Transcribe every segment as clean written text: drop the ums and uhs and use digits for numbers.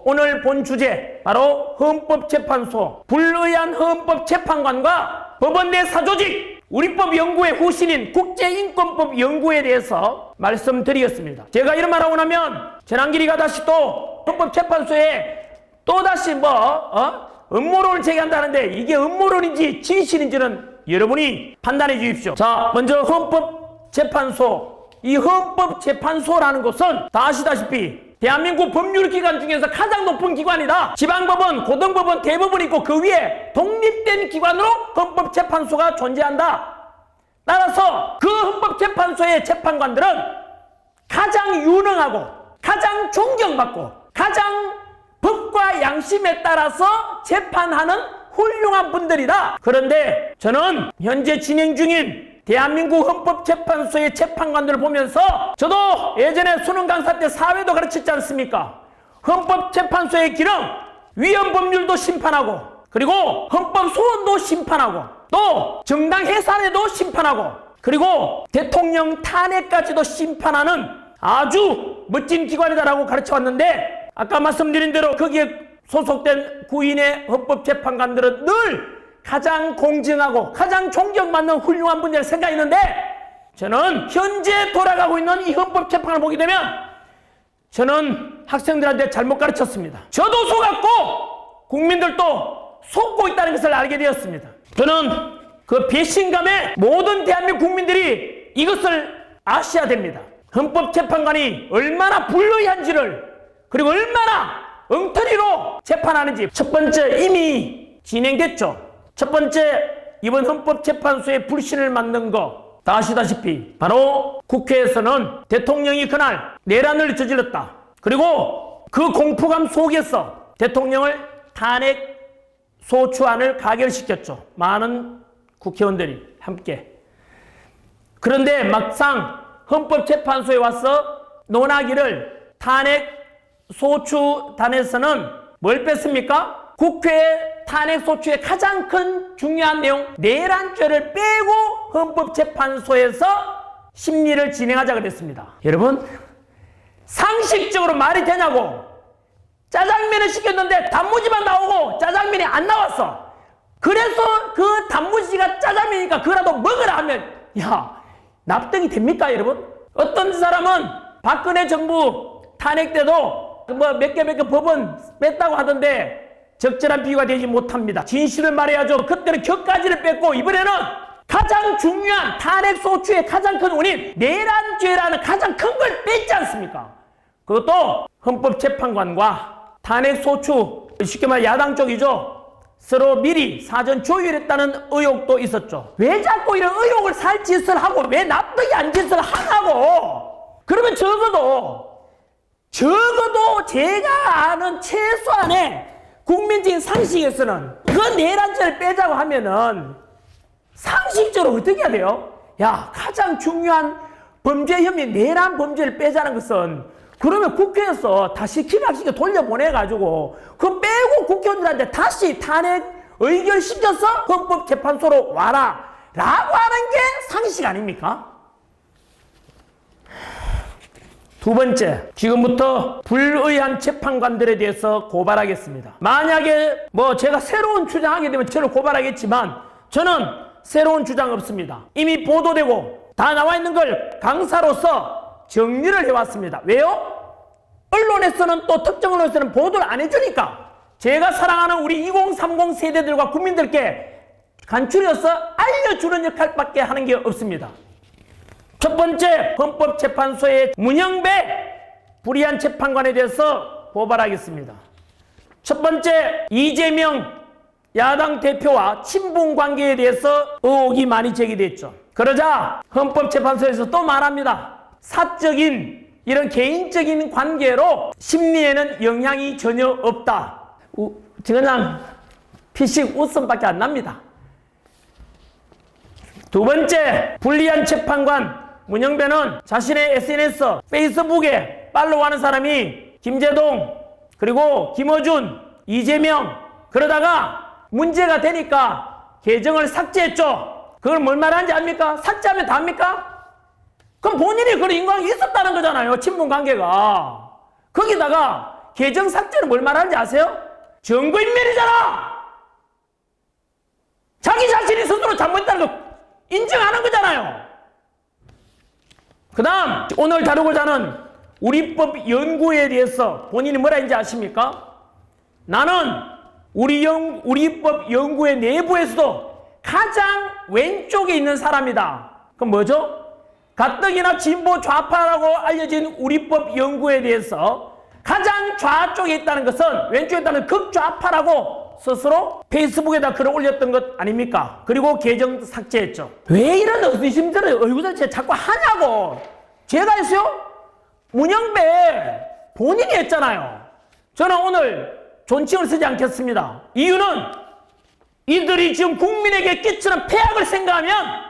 오늘 본 주제 바로 헌법재판소, 불의한 헌법재판관과 법원 내 사조직, 우리법 연구의 후신인 국제인권법 연구에 대해서 말씀드리겠습니다. 제가 이런 말하고 나면 전한길이가 다시 또 헌법재판소에 또다시 음모론을 제기한다는데 이게 음모론인지 진실인지는 여러분이 판단해 주십시오. 자, 먼저 헌법재판소. 이 헌법재판소라는 것은 다 아시다시피 대한민국 법률기관 중에서 가장 높은 기관이다. 지방법원, 고등법원, 대법원 있고 그 위에 독립된 기관으로 헌법재판소가 존재한다. 따라서 그 헌법재판소의 재판관들은 가장 유능하고 가장 존경받고 가장 법과 양심에 따라서 재판하는 훌륭한 분들이다. 그런데 저는 현재 진행 중인 대한민국 헌법재판소의 재판관들을 보면서 저도 예전에 수능 강사 때 사회도 가르쳤지 않습니까? 헌법재판소의 기능, 위헌법률도 심판하고 그리고 헌법소원도 심판하고 또 정당 해산에도 심판하고 그리고 대통령 탄핵까지도 심판하는 아주 멋진 기관이다라고 가르쳐왔는데 아까 말씀드린 대로 거기에 소속된 구인의 헌법재판관들은 늘 가장 공정하고 가장 존경받는 훌륭한 분이라 생각했는데 저는 현재 돌아가고 있는 이 헌법재판을 보게 되면 저는 학생들한테 잘못 가르쳤습니다. 저도 속았고 국민들도 속고 있다는 것을 알게 되었습니다. 저는 그 배신감에 모든 대한민국 국민들이 이것을 아셔야 됩니다. 헌법재판관이 얼마나 불의한지를 그리고 얼마나 엉터리로 재판하는지 첫 번째 이미 진행됐죠. 첫 번째 이번 헌법재판소의 불신을 만든 거 다 아시다시피 바로 국회에서는 대통령이 그날 내란을 저질렀다. 그리고 그 공포감 속에서 대통령을 탄핵 소추안을 가결시켰죠. 많은 국회의원들이 함께. 그런데 막상 헌법재판소에 와서 논하기를 탄핵 소추단에서는 뭘 뺐습니까? 국회 탄핵소추의 가장 큰 중요한 내용 내란죄를 빼고 헌법재판소에서 심리를 진행하자 그랬습니다. 여러분 상식적으로 말이 되냐고. 짜장면을 시켰는데 단무지만 나오고 짜장면이 안 나왔어. 그래서 그 단무지가 짜장면이니까 그거라도 먹으라 하면 야 납득이 됩니까 여러분? 어떤 사람은 박근혜 정부 탄핵 때도 몇 개 법은 뺐다고 하던데 적절한 비유가 되지 못합니다. 진실을 말해야죠. 그때는 격가지를 뺐고 이번에는 가장 중요한 탄핵소추의 가장 큰 원인 내란죄라는 가장 큰 걸 뺐지 않습니까? 그것도 헌법재판관과 탄핵소추 쉽게 말해 야당 쪽이죠. 서로 미리 사전 조율했다는 의혹도 있었죠. 왜 자꾸 이런 의혹을 살 짓을 하고 왜 납득이 안 짓을 하냐고. 그러면 적어도 제가 아는 최소한의 국민적인 상식에서는 그 내란죄를 빼자고 하면은 상식적으로 어떻게 해야 돼요? 야, 가장 중요한 범죄 혐의 내란 범죄를 빼자는 것은 그러면 국회에서 다시 기각시켜 돌려보내가지고 그거 빼고 국회의원들한테 다시 탄핵 의결시켜서 헌법재판소로 와라 라고 하는 게 상식 아닙니까? 두 번째, 지금부터 불의한 재판관들에 대해서 고발하겠습니다. 만약에 제가 새로운 주장하게 되면 저를 고발하겠지만 저는 새로운 주장 없습니다. 이미 보도되고 다 나와 있는 걸 강사로서 정리를 해왔습니다. 왜요? 언론에서는 또 특정 언론에서는 보도를 안 해주니까 제가 사랑하는 우리 2030 세대들과 국민들께 간추려서 알려주는 역할밖에 하는 게 없습니다. 첫 번째, 헌법재판소의 문영배 불의한 재판관에 대해서 고발하겠습니다. 첫 번째, 이재명 야당 대표와 친분 관계에 대해서 의혹이 많이 제기됐죠. 그러자 헌법재판소에서 또 말합니다. 사적인 이런 개인적인 관계로 심리에는 영향이 전혀 없다. 그냥 피식 웃음밖에 안 납니다. 두 번째, 불리한 재판관 문영배는 자신의 SNS, 페이스북에 팔로우하는 사람이 김재동, 그리고 김어준, 이재명 그러다가 문제가 되니까 계정을 삭제했죠. 그걸 뭘 말하는지 압니까? 삭제하면 다 합니까? 그럼 본인이 그런 인간이 있었다는 거잖아요. 친분 관계가. 거기다가 개정 삭제는 뭘 말하는지 아세요? 증거인멸이잖아. 자기 자신이 스스로 잘못했다는 거 인정하는 거잖아요. 그 다음 오늘 다루고자 하는 우리법 연구에 대해서 본인이 뭐라 했는지 아십니까? 나는 우리법 연구의 내부에서도 가장 왼쪽에 있는 사람이다. 그럼 뭐죠? 가뜩이나 진보 좌파라고 알려진 우리법 연구에 대해서 가장 좌쪽에 있다는 것은 왼쪽에 있다는 극좌파라고 스스로 페이스북에다 글을 올렸던 것 아닙니까? 그리고 계정 삭제했죠. 왜 이런 의심들을 얼굴에 자꾸 하냐고. 제가 했어요? 문영배 본인이 했잖아요. 저는 오늘 존칭을 쓰지 않겠습니다. 이유는 이들이 지금 국민에게 끼치는 폐악을 생각하면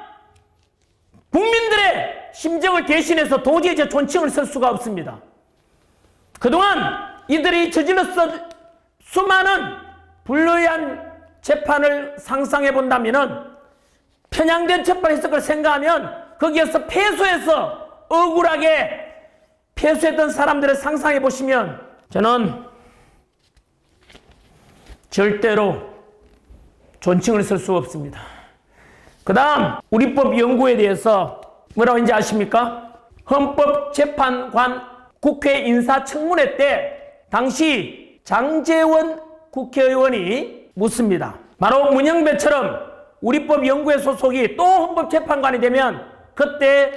국민들의 심정을 대신해서 도저히 제 존칭을 쓸 수가 없습니다. 그동안 이들이 저질렀던 수많은 불리한 재판을 상상해 본다면 편향된 재판이 있을 걸 생각하면 거기에서 패소해서 억울하게 패소했던 사람들을 상상해 보시면 저는 절대로 존칭을 쓸 수 없습니다. 그 다음 우리법 연구에 대해서 뭐라고 했는지 아십니까? 헌법재판관 국회 인사청문회 때 당시 장제원 국회의원이 묻습니다. 바로 문영배처럼 우리법 연구회 소속이 또 헌법재판관이 되면 그때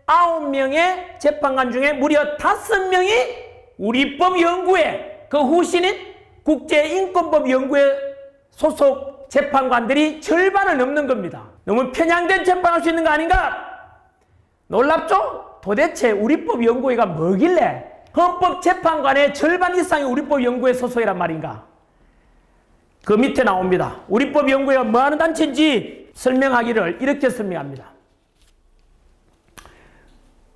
9명의 재판관 중에 무려 5명이 우리법 연구회 그 후신인 국제인권법 연구회 소속 재판관들이 절반을 넘는 겁니다. 너무 편향된 재판할 수 있는 거 아닌가? 놀랍죠? 도대체 우리법 연구회가 뭐길래 헌법재판관의 절반 이상이 우리법 연구회 소속이란 말인가? 그 밑에 나옵니다. 우리법 연구회가 뭐하는 단체인지 설명하기를 이렇게 설명합니다.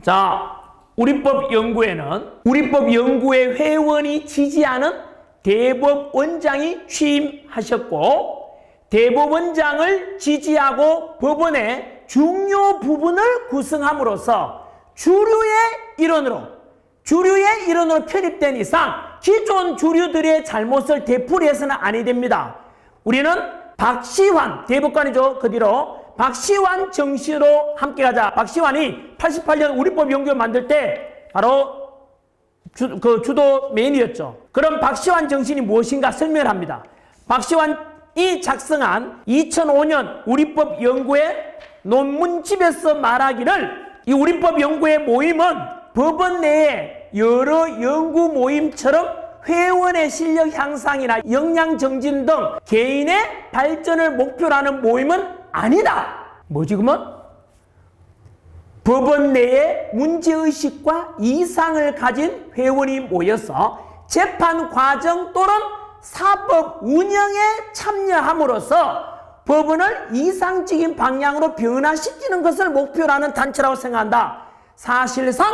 자, 우리법 연구회는 우리법 연구회 회원이 지지하는 대법원장이 취임하셨고 대법원장을 지지하고 법원의 중요 부분을 구성함으로써 주류의 일원으로 편입된 이상 기존 주류들의 잘못을 되풀이해서는 아니 됩니다. 우리는 박시환 대법관이죠. 그 뒤로 박시환 정신으로 함께 가자. 박시환이 88년 우리법 연구회 만들 때 바로 주도 메인이었죠. 그럼 박시환 정신이 무엇인가 설명을 합니다. 박시환이 작성한 2005년 우리법 연구회 논문집에서 말하기를 이 우리법 연구회 모임은 법원 내에 여러 연구 모임처럼 회원의 실력 향상이나 역량 정진 등 개인의 발전을 목표로 하는 모임은 아니다. 뭐지 그러면? 법원 내에 문제의식과 이상을 가진 회원이 모여서 재판 과정 또는 사법 운영에 참여함으로써 법원을 이상적인 방향으로 변화시키는 것을 목표로 하는 단체라고 생각한다. 사실상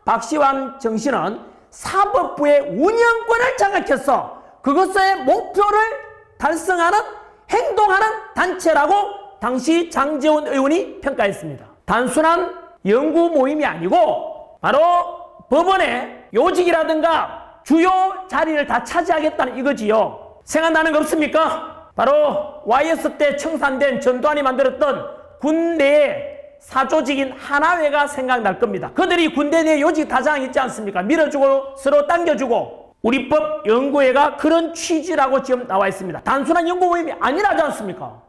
박시환 정신은 사법부의 운영권을 장악해서 그것의 목표를 달성하는 행동하는 단체라고 당시 장제원 의원이 평가했습니다. 단순한 연구 모임이 아니고 바로 법원의 요직이라든가 주요 자리를 다 차지하겠다는 이거지요. 생각나는 거 없습니까? 바로 YS 때 청산된 전두환이 만들었던 군내의 사조직인 하나회가 생각날 겁니다. 그들이 군대 내 요직 다장 있지 않습니까? 밀어주고 서로 당겨주고 우리법 연구회가 그런 취지라고 지금 나와 있습니다. 단순한 연구 모임이 아니라지 않습니까?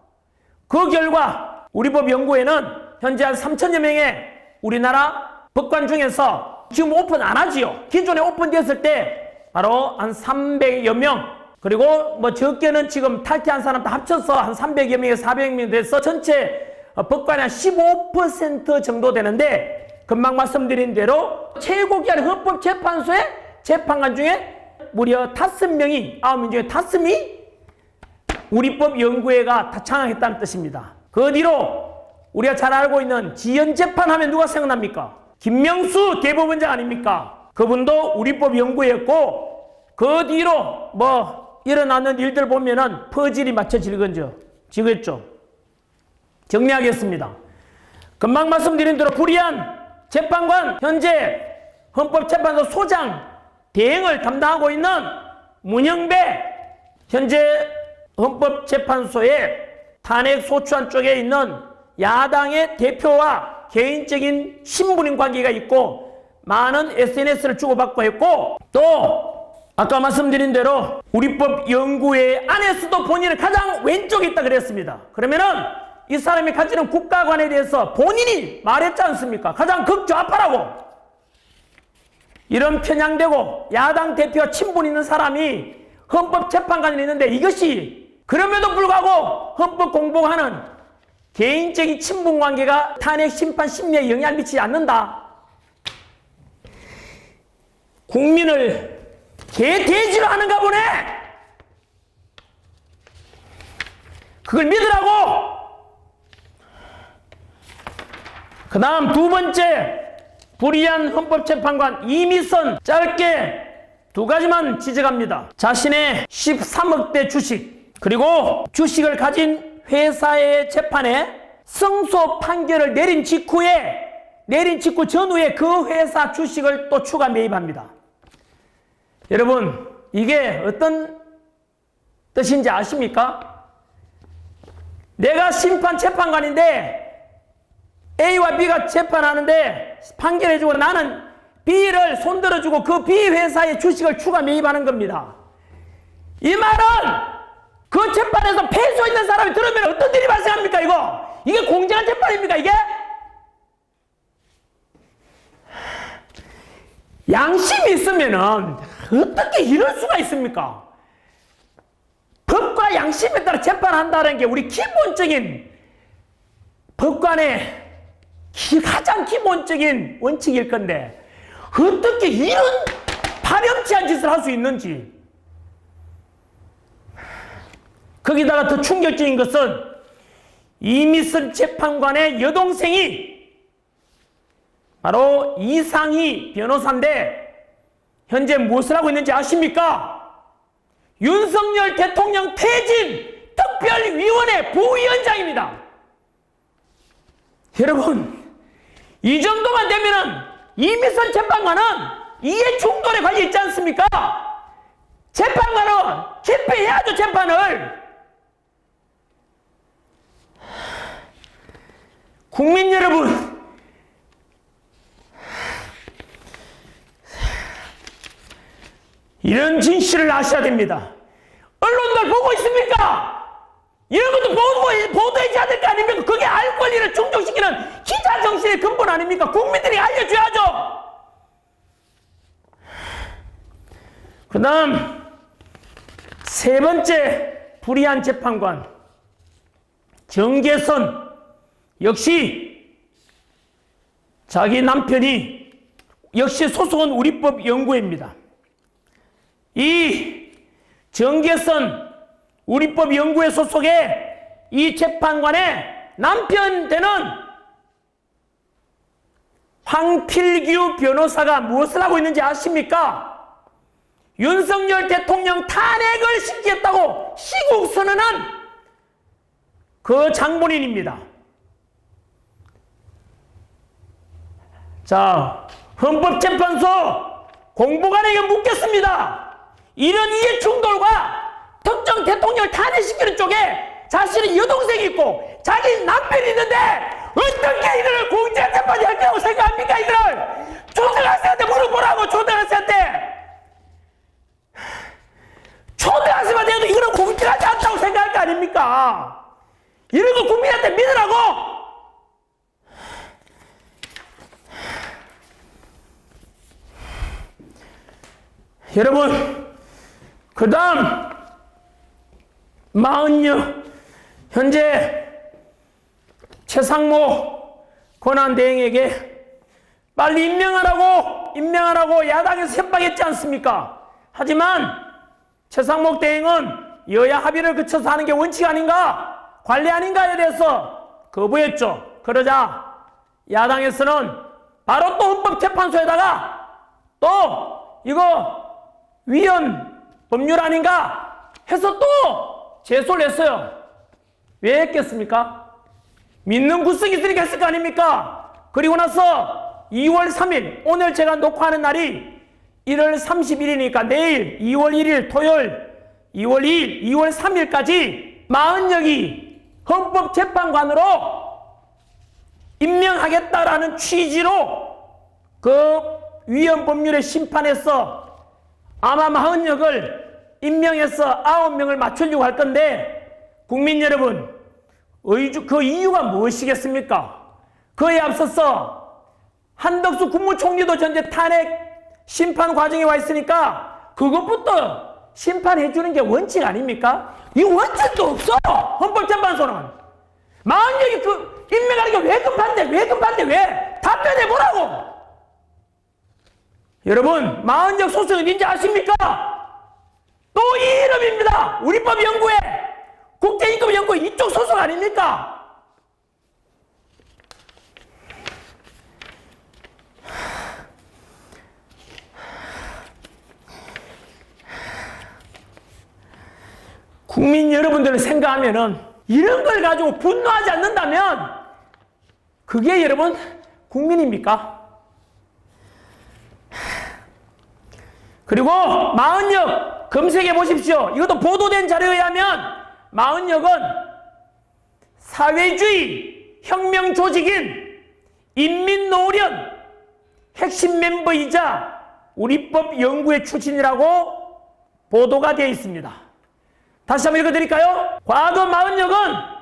그 결과 우리법 연구회는 현재 한 3천여 명의 우리나라 법관 중에서 지금 오픈 안 하지요. 기존에 오픈되었을 때 바로 한 300여 명 그리고 뭐 적게는 지금 탈퇴한 사람 다 합쳐서 한 300여 명에서 400명 돼서 전체 법관이 한 15% 정도 되는데 금방 말씀드린 대로 최고 기한 헌법재판소의 재판관 중에 무려 5명이 9명 중에 5명이 우리법 연구회가 다 창항했다는 뜻입니다. 그 뒤로 우리가 잘 알고 있는 지연재판하면 누가 생각납니까? 김명수 대법원장 아닙니까? 그분도 우리법 연구회였고 그 뒤로 뭐 일어나는 일들 보면은 퍼즐이 맞춰지겠죠. 정리하겠습니다. 금방 말씀드린 대로 불의한 재판관 현재 헌법재판소 소장 대행을 담당하고 있는 문영배 현재 헌법재판소의 탄핵 소추안 쪽에 있는 야당의 대표와 개인적인 신분인 관계가 있고 많은 SNS를 주고받고 했고, 또 아까 말씀드린 대로 우리법 연구회 안에서도 본인은 가장 왼쪽에 있다 그랬습니다. 그러면은 이 사람이 가지는 국가관에 대해서 본인이 말했지 않습니까? 가장 극좌파라고. 이런 편향되고 야당 대표와 친분 있는 사람이 헌법재판관에 있는데, 이것이 그럼에도 불구하고 헌법 공부하는 개인적인 친분 관계가 탄핵 심판 심리에 영향을 미치지 않는다. 국민을 개돼지로 하는가 보네. 그걸 믿으라고. 그 다음 두 번째, 불의한 헌법재판관 이미선, 짧게 두 가지만 지적합니다. 자신의 13억대 주식, 그리고 주식을 가진 회사의 재판에 승소 판결을 내린 직후 전후에 그 회사 주식을 또 추가 매입합니다. 여러분, 이게 어떤 뜻인지 아십니까? 내가 재판관인데 A와 B가 재판하는데 판결해주고 나는 B를 손들어주고 그 B 회사의 주식을 추가 매입하는 겁니다. 이 말은 그 재판에서 패소있는 사람이 들으면 어떤 일이 발생합니까? 이게 공정한 재판입니까? 이게? 양심이 있으면은 어떻게 이럴 수가 있습니까? 법과 양심에 따라 재판한다는 게 우리 기본적인 법관의 가장 기본적인 원칙일 건데, 어떻게 이런 파렴치한 짓을 할 수 있는지. 거기다가 더 충격적인 것은 이미선 재판관의 여동생이 바로 이상희 변호사인데 현재 무엇을 하고 있는지 아십니까? 윤석열 대통령 퇴진 특별위원회 부위원장입니다. 여러분, 이 정도만 되면은 이미선 재판관은 이해 충돌에 관계 있지 않습니까? 재판관은 집행해야죠, 재판을. 국민 여러분, 이런 진실을 아셔야 됩니다. 언론들 보고 있습니까? 이런 것도 보도해줘야 될 거 아닙니까? 그게 알 권리를 충족시키는 기자 정신의 근본 아닙니까? 국민들이 알려줘야죠. 그 다음 세 번째 불의한 재판관 정계선, 역시 자기 남편이 역시 소속은 우리법 연구회입니다. 이 정계선 우리법 연구회 소속의 이 재판관의 남편 되는 황필규 변호사가 무엇을 하고 있는지 아십니까? 윤석열 대통령 탄핵을 시키겠다고 시국 선언한 그 장본인입니다. 자, 헌법재판소 공보관에게 묻겠습니다. 이런 이해 충돌과 특정 대통령을 탄핵시키는 쪽에 자신의 여동생이 있고 자기 남편이 있는데 어떻게 이들을 공정재판이 할 거라고 생각합니까? 이들을 초등학생한테 물어보라고. 초등학생한테 해도 이거는 공정하지 않다고 생각할 거 아닙니까? 이런 거 국민한테 믿으라고. 여러분, 그 다음 40여 현재 최상목 권한대행에게 빨리 임명하라고 야당에서 협박했지 않습니까? 하지만 최상목 대행은 여야 합의를 거쳐서 하는 게 원칙 아닌가, 관례 아닌가에 대해서 거부했죠. 그러자 야당에서는 바로 또 헌법재판소에다가 또 이거 위헌 법률 아닌가 해서 또 제소를 했어요. 왜 했겠습니까? 믿는 구석이 있으니까 했을 거 아닙니까? 그리고 나서 2월 3일 오늘 제가 녹화하는 날이 1월 30일이니까 내일 2월 1일 토요일 2월 2일, 2월 3일까지 40여기 헌법재판관으로 임명하겠다라는 취지로 그 위헌법률에 심판해서 아마 40역을 임명해서 9명을 맞추려고 할 건데 국민 여러분 그 이유가 무엇이겠습니까? 그에 앞서서 한덕수 국무총리도 현재 탄핵 심판 과정에 와 있으니까 그것부터 심판해 주는 게 원칙 아닙니까? 이 원칙도 없어! 헌법재판소는. 40역이 그 임명하는 게 왜 급한데 왜? 답변해 보라고! 여러분 40역 소속이 어딘지 아십니까? 또 이 이름입니다. 우리법연구회, 국제인권연구회 이쪽 소속 아닙니까? 국민 여러분들을 생각하면은 이런 걸 가지고 분노하지 않는다면 그게 여러분 국민입니까? 그리고 40역 검색해 보십시오. 이것도 보도된 자료에 의하면 40역은 사회주의 혁명 조직인 인민노련 핵심 멤버이자 우리법 연구회 출신이라고 보도가 되어 있습니다. 다시 한번 읽어드릴까요? 과거 40역은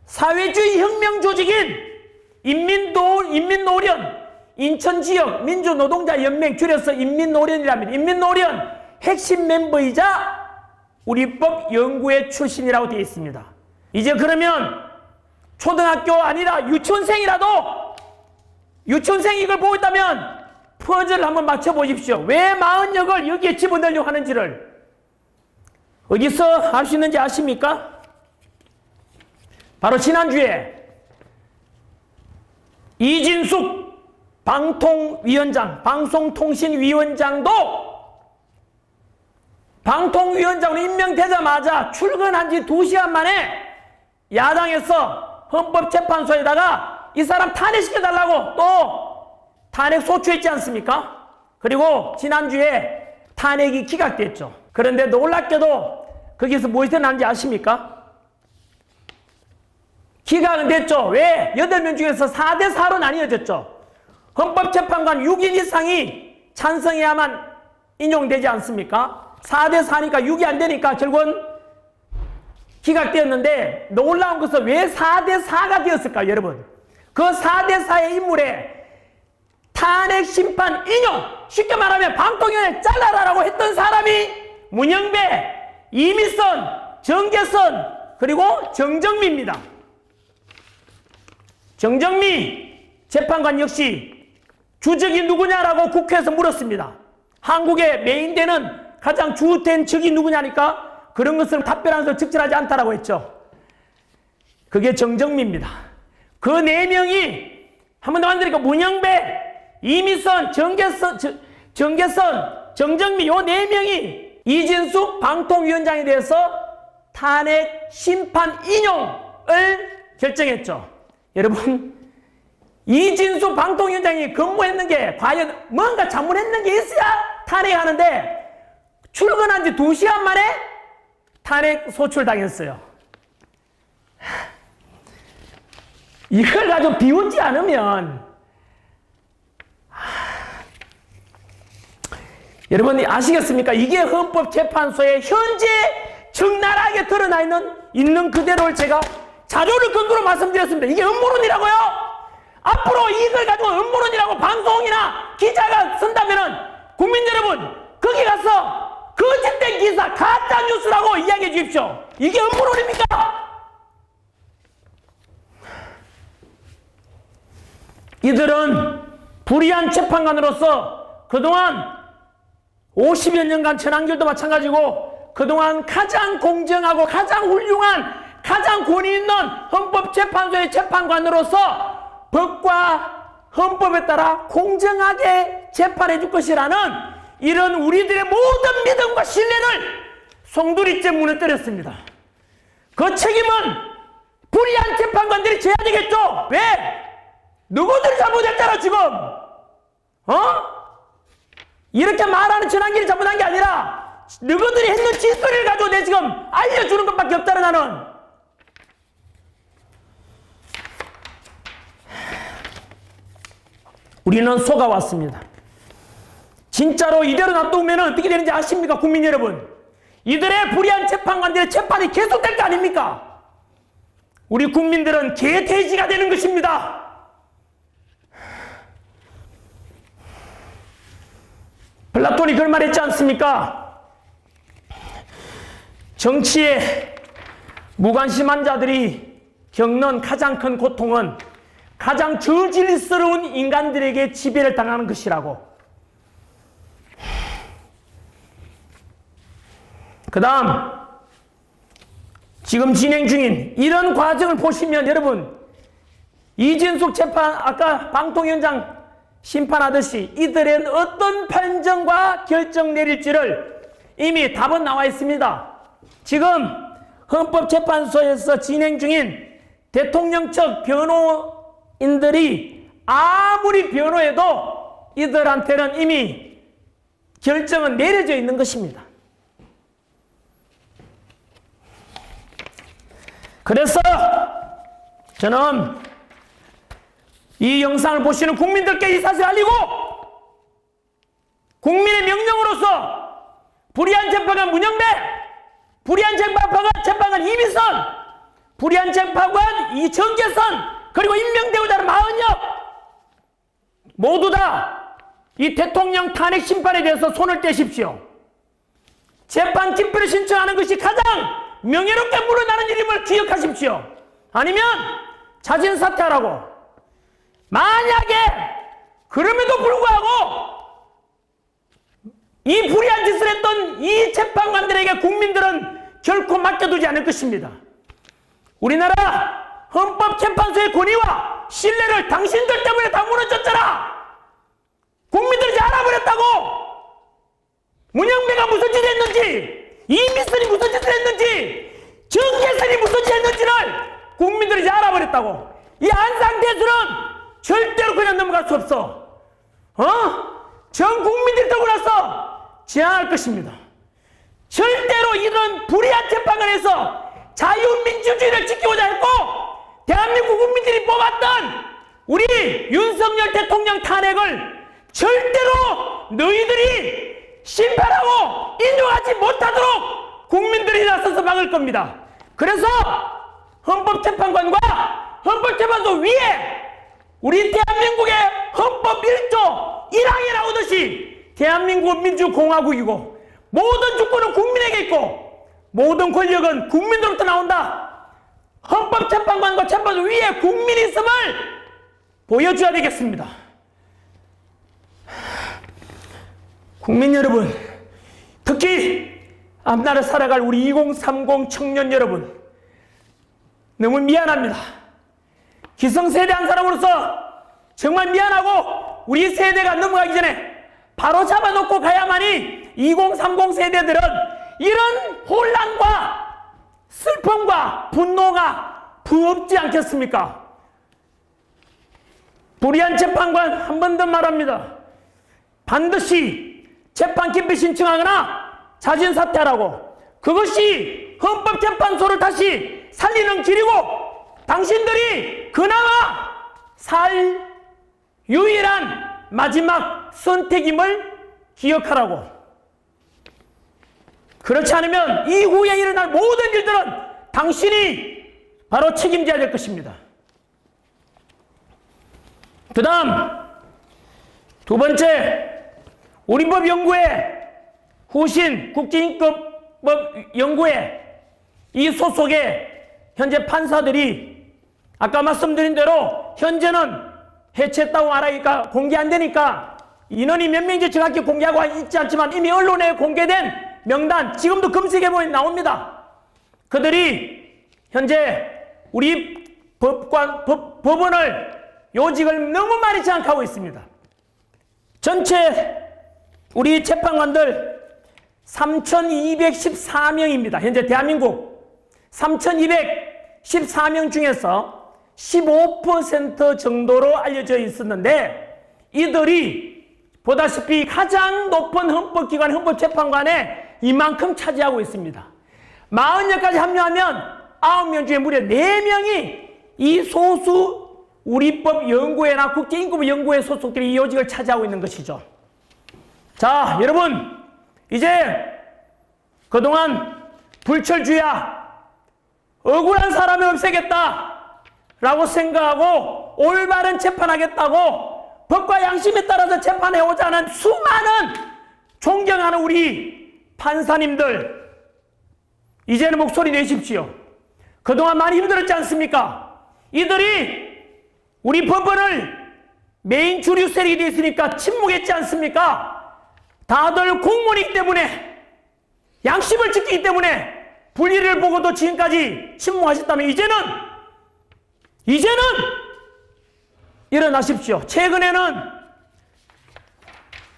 사회주의 혁명 조직인 인민노련 인천지역 민주노동자연맹 줄여서 인민노련이랍니다. 인민노련 핵심 멤버이자 우리법 연구회 출신이라고 되어 있습니다. 이제 그러면 초등학교 아니라 유치원생이라도 유치원생이 이걸 보고 있다면 퍼즐을 한번 맞춰보십시오. 왜 40역을 여기에 집어넣으려고 하는지를 어디서 알 수 있는지 아십니까? 바로 지난주에 이진숙 방송통신위원장도 방통위원장으로 임명되자마자 출근한 지 2시간 만에 야당에서 헌법재판소에다가 이 사람 탄핵시켜달라고 또 탄핵 소추했지 않습니까? 그리고 지난주에 탄핵이 기각됐죠. 그런데 놀랍게도 거기서 무엇이 일어났는지 아십니까? 기각은 됐죠. 왜? 8명 중에서 4대4로 나뉘어졌죠. 헌법재판관 6인 이상이 찬성해야만 인용되지 않습니까? 4대4니까 6이 안 되니까 결국은 기각되었는데 놀라운 것은 왜 4대4가 되었을까요, 여러분? 그 4대4의 인물에 탄핵 심판 인용, 쉽게 말하면 방통위원회 잘라라라고 했던 사람이 문영배, 이미선, 정계선, 그리고 정정미입니다. 정정미 재판관 역시 주적이 누구냐라고 국회에서 물었습니다. 한국의 메인되는 가장 주된 적이 누구냐니까 그런 것을 답변하면서 적절하지 않다라고 했죠. 그게 정정미입니다. 그 4명이 한 번 더 만드니까 문영배, 이미선, 정계선, 정정미 요 4명이 이진숙 방통위원장에 대해서 탄핵 심판 인용을 결정했죠. 여러분 이진숙 방통위원장이 근무했는 게 과연 뭔가 자문했는 게 있어야 탄핵하는데 출근한 지 2시간 만에 탄핵 소출당했어요. 이걸 가지고 비웃지 않으면 여러분 아시겠습니까? 이게 헌법재판소에 현재 적나라하게 드러나 있는 그대로를 제가 자료를 근거로 말씀드렸습니다. 이게 음모론이라고요? 앞으로 이걸 가지고 음모론이라고 방송이나 기자가 쓴다면은 국민 여러분 거기 가서 거짓된 기사 가짜 뉴스라고 이야기해 주십시오. 이게 음모론입니까? 이들은 불의한 재판관으로서 그동안 50여 년간 전한길도 마찬가지고 그동안 가장 공정하고 가장 훌륭한 가장 권위 있는 헌법재판소의 재판관으로서 법과 헌법에 따라 공정하게 재판해 줄 것이라는 이런 우리들의 모든 믿음과 신뢰를 송두리째 무너뜨렸습니다. 그 책임은 불의한 재판관들이 져야 되겠죠. 왜? 누구들이 잘못했잖아 지금. 이렇게 말하는 전환기를 잘못한 게 아니라 너희들이 했는 짓거리를 가지고 내 지금 알려주는 것밖에 없다는 나는. 우리는 속아왔습니다. 진짜로 이대로 놔두면 어떻게 되는지 아십니까, 국민 여러분? 이들의 불의한 재판관들의 재판이 계속될 거 아닙니까? 우리 국민들은 개돼지가 되는 것입니다. 플라톤이 그런 말 했지 않습니까? 정치에 무관심한 자들이 겪는 가장 큰 고통은 가장 저질스러운 인간들에게 지배를 당하는 것이라고. 그 다음 지금 진행 중인 이런 과정을 보시면 여러분, 이진숙 재판 아까 방통위원장 심판하듯이 이들은 어떤 판정과 결정 내릴지를 이미 답은 나와 있습니다. 지금 헌법재판소에서 진행 중인 대통령 측 변호인들이 아무리 변호해도 이들한테는 이미 결정은 내려져 있는 것입니다. 그래서 저는 이 영상을 보시는 국민들께 이 사실을 알리고 국민의 명령으로서 불의한 재판관 문영배, 불의한 재판관 이미선, 불의한 재판관 이정계선, 그리고 임명되고자 하는 마흔역 모두 다 이 대통령 탄핵 심판에 대해서 손을 떼십시오. 재판 기피를 신청하는 것이 가장 명예롭게 물러나는 일임을 기억하십시오. 아니면 자진 사퇴하라고. 만약에 그럼에도 불구하고 이 불의한 짓을 했던 이 재판관들에게 국민들은 결코 맡겨두지 않을 것입니다. 우리나라 헌법재판소의 권위와 신뢰를 당신들 때문에 다 무너졌잖아. 국민들이 잘 알아버렸다고. 문영배가 무슨 짓을 했는지, 이미선이 무슨 짓을 했는지, 정계선이 무슨 짓을 했는지를 국민들이 잘 알아버렸다고. 이 안상태수는 절대로 그냥 넘어갈 수 없어. 전 국민들이 들고 나서 제안할 것입니다. 절대로 이런 불의한 재판관에서 자유민주주의를 지키고자 했고, 대한민국 국민들이 뽑았던 우리 윤석열 대통령 탄핵을 절대로 너희들이 심판하고 인정하지 못하도록 국민들이 나서서 막을 겁니다. 그래서 헌법재판관과 헌법재판소 위에 우리 대한민국의 헌법 1조 1항에 나오듯이 대한민국은 민주공화국이고 모든 주권은 국민에게 있고 모든 권력은 국민으로부터 나온다. 헌법재판관과 재판소 위에 국민이 있음을 보여줘야 되겠습니다. 국민 여러분, 특히 앞날을 살아갈 우리 2030 청년 여러분, 너무 미안합니다. 기성세대 한 사람으로서 정말 미안하고 우리 세대가 넘어가기 전에 바로 잡아놓고 가야만이 2030 세대들은 이런 혼란과 슬픔과 분노가 부없지 않겠습니까? 불의한 재판관 한 번 더 말합니다. 반드시 재판 기피 신청하거나 자진 사퇴하라고. 그것이 헌법재판소를 다시 살리는 길이고 당신들이 그나마 살 유일한 마지막 선택임을 기억하라고. 그렇지 않으면 이후에 일어날 모든 일들은 당신이 바로 책임져야 될 것입니다. 그 다음 두 번째, 우리법연구회 후신 국제인권법연구회 이 소속의 현재 판사들이 아까 말씀드린 대로 현재는 해체했다고 말하니까 공개 안 되니까 인원이 몇 명인지 정확히 공개하고 있지 않지만 이미 언론에 공개된 명단 지금도 검색해보면 나옵니다. 그들이 현재 우리 법원을 요직을 너무 많이 장악하고 있습니다. 전체 우리 재판관들 3,214명입니다. 현재 대한민국 3,214명 중에서 15% 정도로 알려져 있었는데 이들이 보다시피 가장 높은 헌법기관 헌법재판관에 이만큼 차지하고 있습니다. 40명까지 합류하면 9명 중에 무려 4명이 이 소수 우리법 연구회나 국제인권연구회 소속들이 이 요직을 차지하고 있는 것이죠. 자, 여러분, 이제 그동안 불철주야, 억울한 사람을 없애겠다 라고 생각하고 올바른 재판하겠다고 법과 양심에 따라서 재판해오자는 수많은 존경하는 우리 판사님들, 이제는 목소리 내십시오. 그동안 많이 힘들었지 않습니까? 이들이 우리 법원을 메인 주류 세력이 됐으니까 침묵했지 않습니까? 다들 공무원이기 때문에, 양심을 지키기 때문에 불의를 보고도 지금까지 침묵하셨다면 이제는 일어나십시오. 최근에는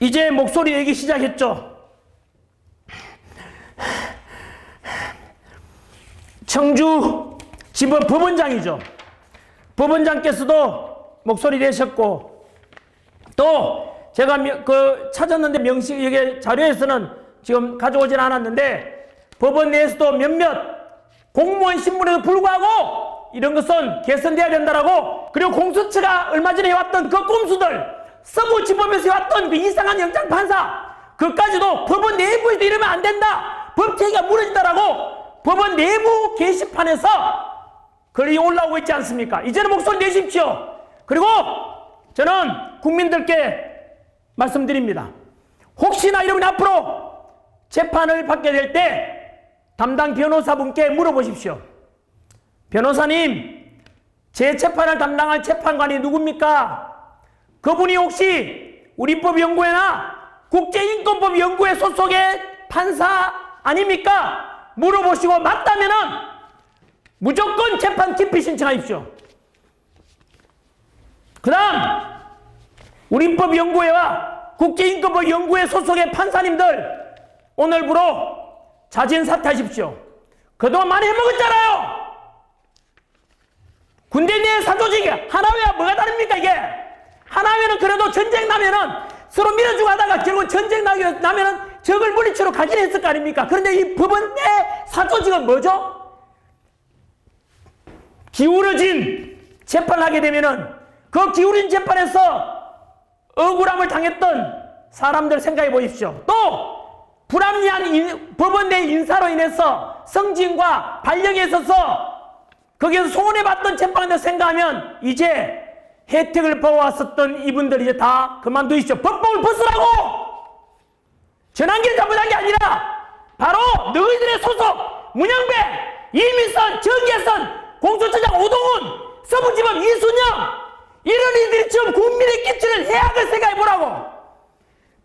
이제 목소리 내기 시작했죠. 청주 지법 법원장이죠. 법원장께서도 목소리 내셨고, 또 제가 찾았는데 명식 이게 자료에서는 지금 가져오진 않았는데, 법원 내에서도 몇몇 공무원 신분에도 불구하고 이런 것은 개선돼야 된다라고, 그리고 공수처가 얼마 전에 해왔던 그 꼼수들, 서부지법에서 해왔던 그 이상한 영장판사, 그까지도 법원 내부에서 이러면 안 된다, 법체계가 무너진다라고 법원 내부 게시판에서 글이 올라오고 있지 않습니까? 이제는 목소리 내십시오. 그리고 저는 국민들께 말씀드립니다. 혹시나 여러분 앞으로 재판을 받게 될 때 담당 변호사분께 물어보십시오. 변호사님, 제 재판을 담당할 재판관이 누굽니까? 그분이 혹시 우리법연구회나 국제인권법연구회 소속의 판사 아닙니까? 물어보시고 맞다면은 무조건 재판 기피 신청하십시오. 그 다음, 우리법연구회와 국제인권법연구회 소속의 판사님들, 오늘부로 자진 사퇴하십시오. 그동안 많이 해먹었잖아요. 군대 내 사조직이 하나회와 뭐가 다릅니까 이게? 하나회는 그래도 전쟁 나면은 서로 밀어주고 하다가 결국 전쟁 나면은 적을 물리치러 가긴 했을 거 아닙니까? 그런데 이 법원 내 사조직은 뭐죠? 기울어진 재판을 하게 되면은 그 기울어진 재판에서 억울함을 당했던 사람들 생각해 보십시오. 또 불합리한 법원 내 인사로 인해서 성징과 발령에 있어서 거기에서 손해봤던 재판을 생각하면 이제 혜택을 보아왔었던 이분들이 이제 다 그만두십시오. 법복을 벗으라고! 전환기를 잘못한 게 아니라 바로 너희들의 소속 문영배, 이민선, 정계선, 공수처장 오동훈, 서부지법 이순영, 이런 이들이 지금 국민의 끼치는 해악을 생각해보라고.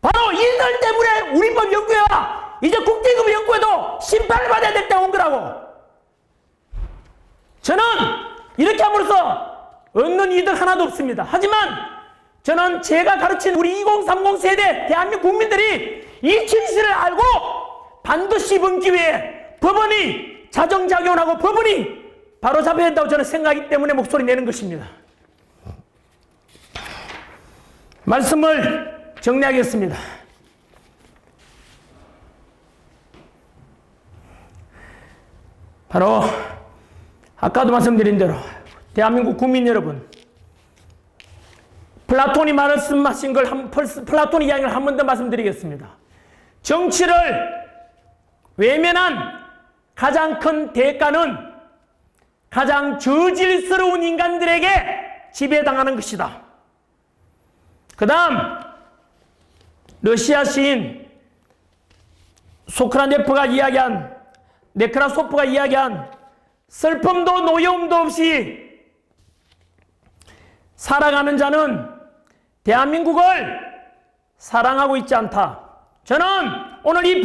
바로 이들 때문에 우리법연구회와 이제 국제인권연구회도 심판을 받아야 될 때가 온 거라고. 저는 이렇게 함으로써 얻는 이득 하나도 없습니다. 하지만 저는 제가 가르친 우리 2030 세대 대한민국 국민들이 이 진실을 알고 반드시 이번 기회에 법원이 자정작용하고 법원이 바로잡아야 된다고 저는 생각하기 때문에 목소리 내는 것입니다. 말씀을 정리하겠습니다. 바로 아까도 말씀드린 대로 대한민국 국민 여러분, 플라톤이 말씀하신 걸 플라톤 이야기를 한 번 더 말씀드리겠습니다. 정치를 외면한 가장 큰 대가는 가장 저질스러운 인간들에게 지배당하는 것이다. 그 다음 러시아 시인 네크라소프가 이야기한 슬픔도 노여움도 없이 살아가는 자는 대한민국을 사랑하고 있지 않다. 저는 오늘 이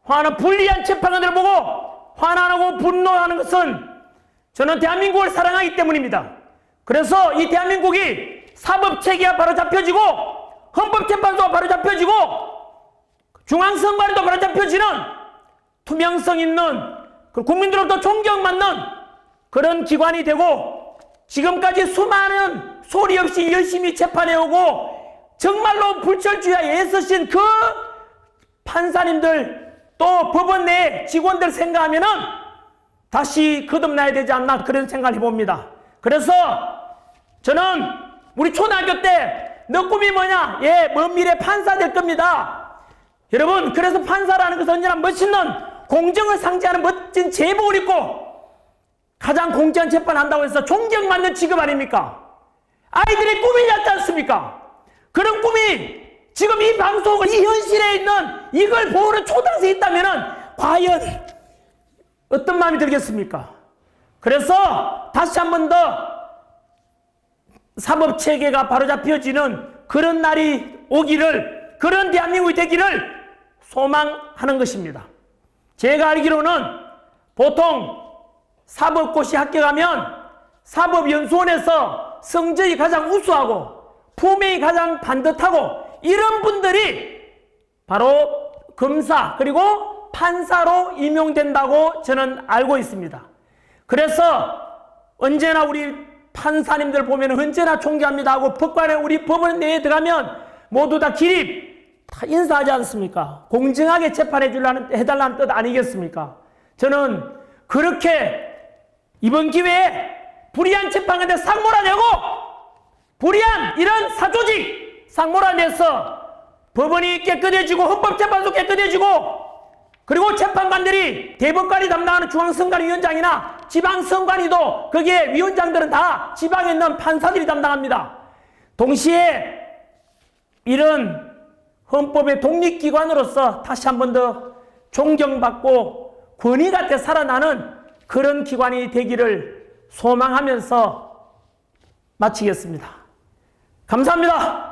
화나 불리한 재판관들을 보고 화나고 분노하는 것은 저는 대한민국을 사랑하기 때문입니다. 그래서 이 대한민국이 사법체계가 바로 잡혀지고 헌법재판소가 바로 잡혀지고 중앙선관위도 바로 잡혀지는 투명성 있는 국민들로부터 존경받는 그런 기관이 되고 지금까지 수많은 소리 없이 열심히 재판해오고 정말로 불철주야에 애쓰신 그 판사님들 또 법원 내 직원들 생각하면은 다시 거듭나야 되지 않나 그런 생각을 해봅니다. 그래서 저는 우리 초등학교 때 너 꿈이 뭐냐? 예, 먼 미래 판사 될 겁니다. 여러분, 그래서 판사라는 것은 언제나 멋있는 공정을 상징하는 멋진 제복을 입고 가장 공정한 재판을 한다고 해서 존경받는 직업 아닙니까? 아이들의 꿈이지 않습니까? 그런 꿈이 지금 이 방송을 이 현실에 있는 이걸 보는 초등생이 있다면은 과연 어떤 마음이 들겠습니까? 그래서 다시 한 번 더 사법체계가 바로잡혀지는 그런 날이 오기를, 그런 대한민국이 되기를 소망하는 것입니다. 제가 알기로는 보통 사법고시 합격하면 사법연수원에서 성적이 가장 우수하고 품행이 가장 반듯하고 이런 분들이 바로 검사 그리고 판사로 임용된다고 저는 알고 있습니다. 그래서 언제나 우리 판사님들 보면 언제나 존경합니다 하고 법관에 우리 법원 내에 들어가면 모두 다 기립 다 인사하지 않습니까? 공정하게 해달라는 뜻 아니겠습니까? 저는 그렇게 이번 기회에 불의한 재판관들 상 몰아내고 불의한 이런 사조직 상 몰아내서 법원이 깨끗해지고 헌법재판소 깨끗해지고 그리고 재판관들이 대법관이 담당하는 중앙선관위원장이나 지방선관위도 거기에 위원장들은 다 지방에 있는 판사들이 담당합니다. 동시에 이런 헌법의 독립기관으로서 다시 한 번 더 존경받고 권위 같아 살아나는 그런 기관이 되기를 소망하면서 마치겠습니다. 감사합니다.